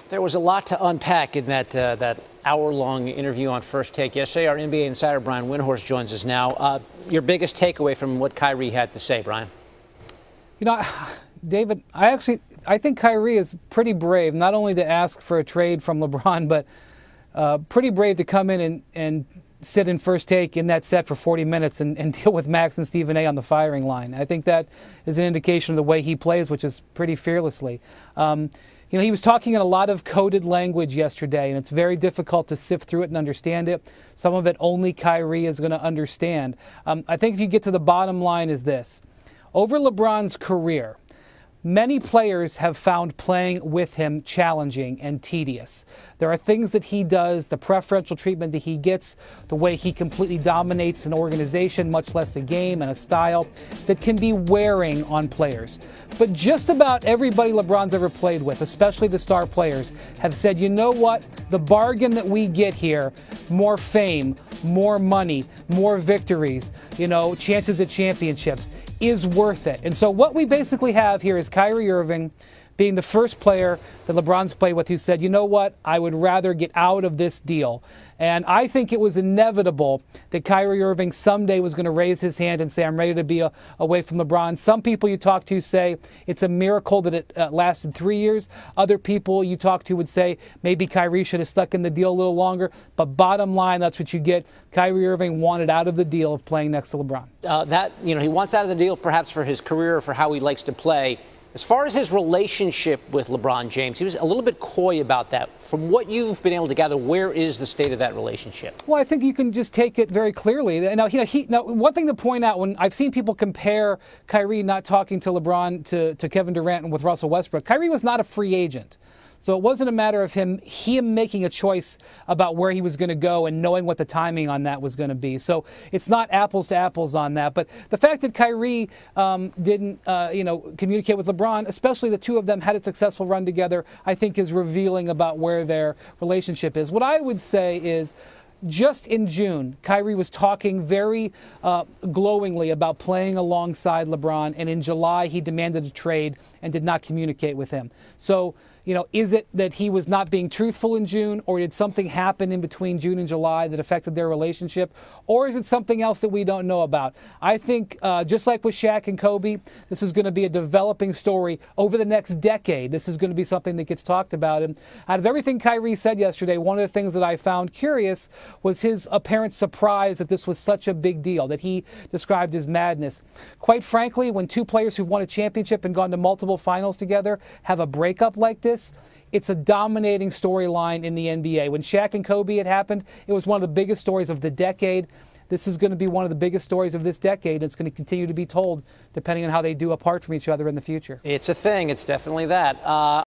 There was a lot to unpack in that hour-long interview on First Take yesterday. Our NBA insider Brian Windhorst joins us now. Your biggest takeaway from what Kyrie had to say, Brian? You know, David, I think Kyrie is pretty brave, not only to ask for a trade from LeBron, but pretty brave to come in and sit in First Take in that set for 40 minutes and deal with Max and Stephen A. on the firing line. I think that is an indication of the way he plays, which is pretty fearlessly. You know, he was talking in a lot of coded language yesterday, and it's very difficult to sift through it and understand it. Some of it only Kyrie is going to understand. I think if you get to the bottom line is this. Over LeBron's career, many players have found playing with him challenging and tedious. There are things that he does, the preferential treatment that he gets, the way he completely dominates an organization, much less a game and a style, that can be wearing on players. But just about everybody LeBron's ever played with, especially the star players, have said, you know what, the bargain that we get here, more fame, more money, more victories, you know, chances at championships, is worth it. And so what we basically have here is Kyrie Irving being the first player that LeBron's played with who said, you know what, I would rather get out of this deal. And I think it was inevitable that Kyrie Irving someday was going to raise his hand and say, I'm ready to be away from LeBron. Some people you talk to say it's a miracle that it lasted 3 years. Other people you talk to would say maybe Kyrie should have stuck in the deal a little longer. But bottom line, that's what you get. Kyrie Irving wanted out of the deal of playing next to LeBron. He wants out of the deal perhaps for his career or for how he likes to play. As far as his relationship with LeBron James, he was a little bit coy about that. From what you've been able to gather, where is the state of that relationship? Well, I think you can just take it very clearly. Now, one thing to point out, when I've seen people compare Kyrie not talking to LeBron to Kevin Durant and with Russell Westbrook, Kyrie was not a free agent. So it wasn't a matter of him making a choice about where he was going to go and knowing what the timing on that was going to be. So it's not apples to apples on that. But the fact that Kyrie didn't, communicate with LeBron, especially the two of them had a successful run together, I think is revealing about where their relationship is. What I would say is, just in June, Kyrie was talking very glowingly about playing alongside LeBron, and in July he demanded a trade and did not communicate with him. So, is it that he was not being truthful in June, or did something happen in between June and July that affected their relationship, or is it something else that we don't know about? I think just like with Shaq and Kobe, this is going to be a developing story over the next decade. This is going to be something that gets talked about. And out of everything Kyrie said yesterday, one of the things that I found curious was his apparent surprise that this was such a big deal, that he described as madness. Quite frankly, when two players who've won a championship and gone to multiple finals together have a breakup like this, it's a dominating storyline in the NBA. When Shaq and Kobe had happened, it was one of the biggest stories of the decade. This is going to be one of the biggest stories of this decade. It's going to continue to be told depending on how they do apart from each other in the future. It's a thing. It's definitely that.